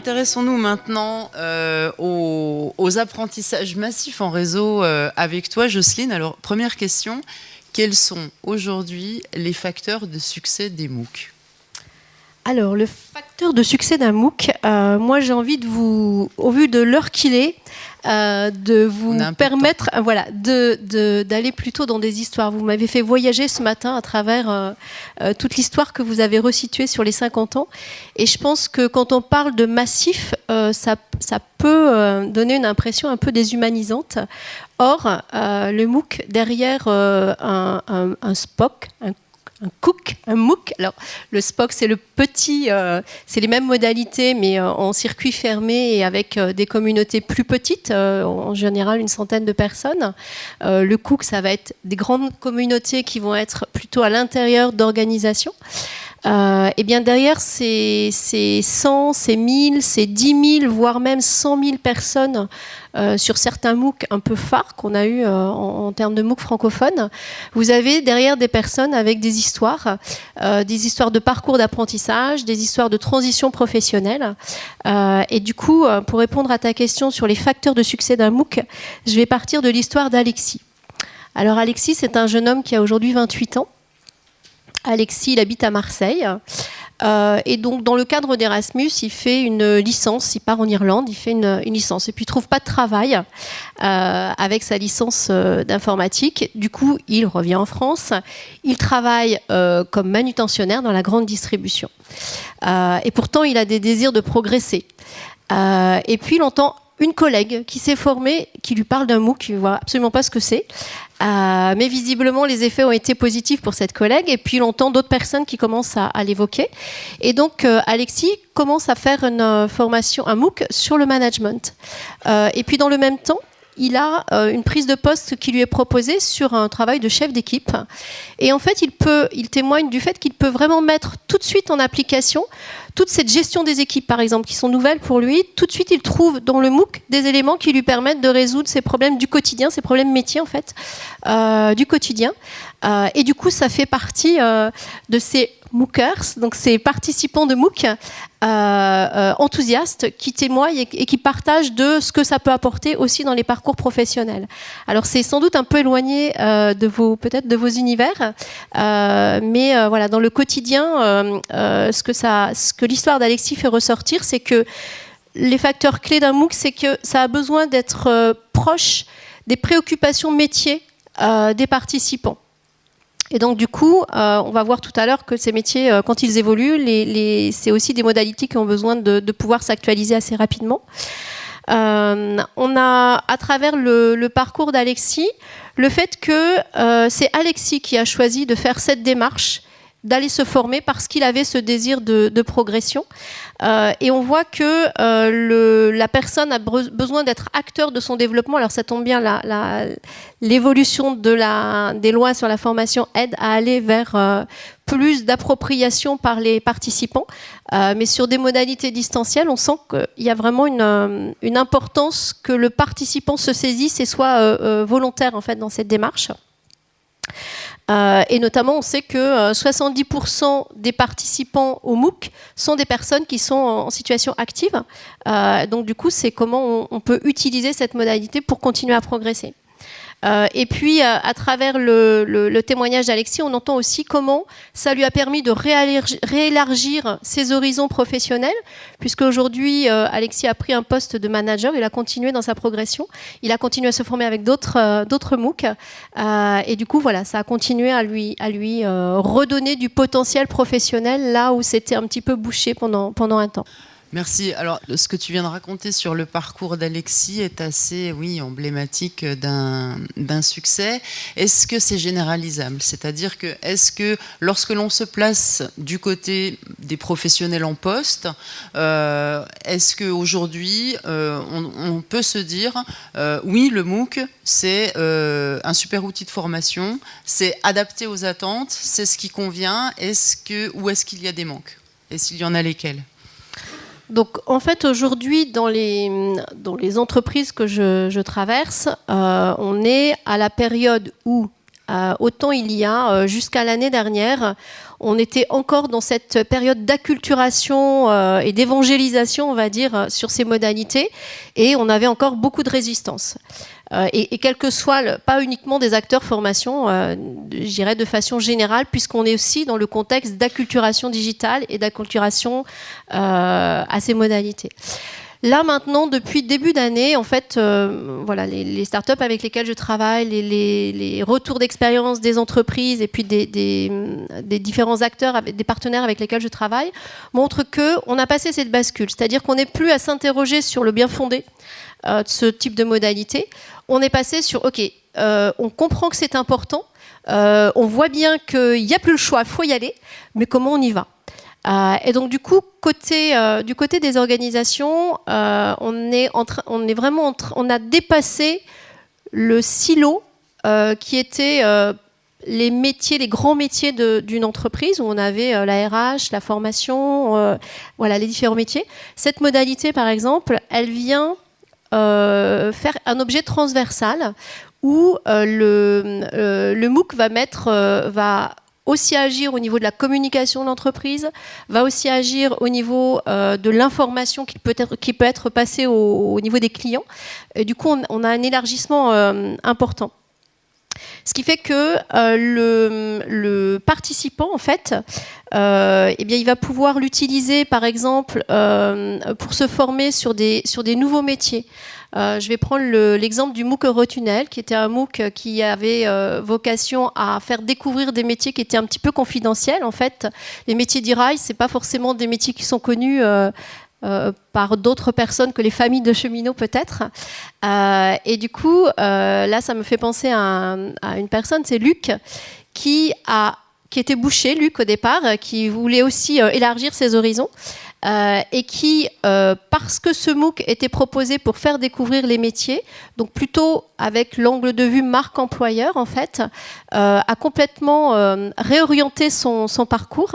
Intéressons-nous maintenant aux apprentissages massifs en réseau avec toi, Jocelyne. Alors, première question, quels sont aujourd'hui les facteurs de succès des MOOC ? Alors, le facteur de succès d'un MOOC, moi j'ai envie de vous, au vu de l'heure qu'il est, de vous permettre d'aller plutôt dans des histoires. Vous m'avez fait voyager ce matin à travers toute l'histoire que vous avez resituée sur les 50 ans. Et je pense que quand on parle de massif, ça peut donner une impression un peu déshumanisante. Or, le MOOC, derrière un SPOC, un MOOC. Alors, le SPOC, c'est le petit, c'est les mêmes modalités, mais en circuit fermé et avec des communautés plus petites, en général une centaine de personnes. Le COOC, ça va être des grandes communautés qui vont être plutôt à l'intérieur d'organisations. Et bien derrière ces 100, ces 1000, ces 10 000, voire même 100 000 personnes sur certains MOOC un peu phares qu'on a eu en termes de MOOC francophones, vous avez derrière des personnes avec des histoires de parcours d'apprentissage, des histoires de transition professionnelle. Et du coup, pour répondre à ta question sur les facteurs de succès d'un MOOC, je vais partir de l'histoire d'Alexis. Alors Alexis, c'est un jeune homme qui a aujourd'hui 28 ans. Alexis, il habite à Marseille. Et donc, dans le cadre d'Erasmus, il fait une licence. Il part en Irlande, il fait une licence. Et puis, il ne trouve pas de travail avec sa licence d'informatique. Du coup, il revient en France. Il travaille comme manutentionnaire dans la grande distribution. Et pourtant, il a des désirs de progresser. Et puis, il entend une collègue qui s'est formée, qui lui parle d'un MOOC, il ne voit absolument pas ce que c'est. Mais visiblement, les effets ont été positifs pour cette collègue. Et puis, il entend d'autres personnes qui commencent à l'évoquer. Et donc, Alexis commence à faire une formation, un MOOC sur le management. Et puis, dans le même temps, il a une prise de poste qui lui est proposée sur un travail de chef d'équipe. Et en fait, il témoigne du fait qu'il peut vraiment mettre tout de suite en application toute cette gestion des équipes, par exemple, qui sont nouvelles pour lui. Tout de suite, il trouve dans le MOOC des éléments qui lui permettent de résoudre ses problèmes du quotidien, ses problèmes métiers, en fait, du quotidien. Et du coup, ça fait partie de ces MOOCers, donc ces participants de MOOC enthousiastes qui témoignent et qui partagent de ce que ça peut apporter aussi dans les parcours professionnels. Alors, c'est sans doute un peu éloigné peut-être de vos univers, mais voilà, dans le quotidien, ce que l'histoire d'Alexis fait ressortir, c'est que les facteurs clés d'un MOOC, c'est que ça a besoin d'être proche des préoccupations métiers des participants. Et donc, du coup, on va voir tout à l'heure que ces métiers, quand ils évoluent, c'est aussi des modalités qui ont besoin de pouvoir s'actualiser assez rapidement. On a, à travers le parcours d'Alexis, le fait que c'est Alexis qui a choisi de faire cette démarche, d'aller se former parce qu'il avait ce désir de progression. Et on voit que la personne a besoin d'être acteur de son développement. Alors ça tombe bien, l'évolution des lois sur la formation aide à aller vers plus d'appropriation par les participants. Mais sur des modalités distancielles, on sent qu'il y a vraiment une importance que le participant se saisisse et soit volontaire en fait, dans cette démarche. Et notamment, on sait que 70% des participants au MOOC sont des personnes qui sont en situation active. Donc, du coup, c'est comment on peut utiliser cette modalité pour continuer à progresser. Et puis, à travers le témoignage d'Alexis, on entend aussi comment ça lui a permis de réélargir ses horizons professionnels, puisque aujourd'hui, Alexis a pris un poste de manager, il a continué dans sa progression, il a continué à se former avec d'autres MOOC, et du coup, voilà, ça a continué à lui redonner du potentiel professionnel là où c'était un petit peu bouché pendant un temps. Merci. Alors, ce que tu viens de raconter sur le parcours d'Alexis est assez, emblématique d'un succès. Est-ce que c'est généralisable ? C'est-à-dire que, est-ce que lorsque l'on se place du côté des professionnels en poste, est-ce qu'aujourd'hui, on peut se dire, oui, le MOOC, c'est un super outil de formation, c'est adapté aux attentes, c'est ce qui convient, ou est-ce qu'il y a des manques ? Et s'il y en a, lesquels ? Donc, en fait, aujourd'hui, dans les entreprises que je traverse, on est à la période où autant il y a jusqu'à l'année dernière, on était encore dans cette période d'acculturation et d'évangélisation, on va dire, sur ces modalités, et on avait encore beaucoup de résistance. Et quel que soit, pas uniquement des acteurs formation, je dirais de façon générale, puisqu'on est aussi dans le contexte d'acculturation digitale et d'acculturation à ces modalités. Là maintenant, depuis début d'année, en fait, voilà, les startups avec lesquelles je travaille, les retours d'expérience des entreprises et puis des différents acteurs, des partenaires avec lesquels je travaille, montrent qu'on a passé cette bascule. C'est-à-dire qu'on n'est plus à s'interroger sur le bien fondé de ce type de modalité. On est passé sur, OK, on comprend que c'est important, on voit bien qu'il n'y a plus le choix, il faut y aller, mais comment on y va ? Et donc du coup, du côté des organisations, on a dépassé le silo qui était les métiers, les grands métiers d'une entreprise où on avait la RH, la formation, voilà les différents métiers. Cette modalité, par exemple, elle vient faire un objet transversal où le MOOC va aussi agir au niveau de la communication de l'entreprise, va aussi agir au niveau de l'information qui peut être passée au niveau des clients. Et du coup, on a un élargissement important. Ce qui fait que le participant, en fait, eh bien, il va pouvoir l'utiliser, par exemple, pour se former sur des nouveaux métiers. Je vais prendre l'exemple du MOOC Eurotunnel, qui était un MOOC qui avait vocation à faire découvrir des métiers qui étaient un petit peu confidentiels. En fait, les métiers d'e-rail, c'est pas forcément des métiers qui sont connus par d'autres personnes que les familles de cheminots peut-être. Et du coup, là, ça me fait penser à une personne, c'est Luc, qui était boucher, Luc au départ, qui voulait aussi élargir ses horizons. Et qui, parce que ce MOOC était proposé pour faire découvrir les métiers, donc plutôt avec l'angle de vue marque employeur en fait, a complètement réorienté son parcours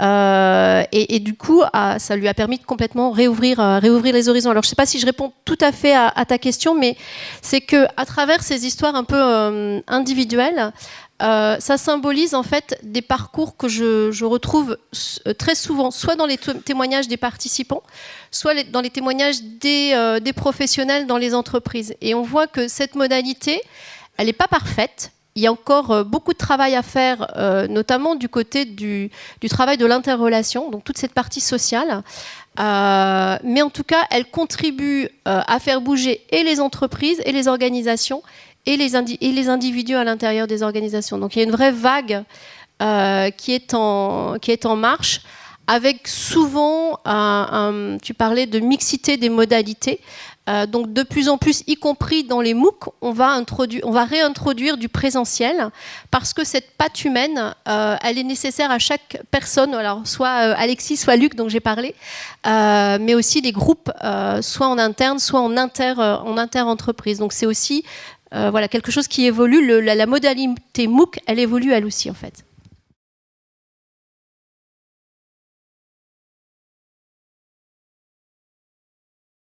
et du coup ça lui a permis de complètement réouvrir les horizons. Alors je ne sais pas si je réponds tout à fait à ta question, mais c'est que à travers ces histoires un peu individuelles, ça symbolise en fait des parcours que je retrouve très souvent, soit dans les témoignages des participants, soit dans les témoignages des professionnels dans les entreprises. Et on voit que cette modalité, elle n'est pas parfaite. Il y a encore beaucoup de travail à faire, notamment du côté du travail de l'interrelation, donc toute cette partie sociale. Mais en tout cas, elle contribue à faire bouger et les entreprises et les organisations et les individus à l'intérieur des organisations. Donc il y a une vraie vague qui est en marche, avec souvent, tu parlais de mixité des modalités, donc de plus en plus, y compris dans les MOOC, on va réintroduire du présentiel, parce que cette patte humaine, elle est nécessaire à chaque personne, alors soit Alexis, soit Luc, dont j'ai parlé, mais aussi des groupes, soit en interne, soit en inter-entreprise. Donc c'est aussi voilà, quelque chose qui évolue. La modalité MOOC, elle évolue elle aussi, en fait.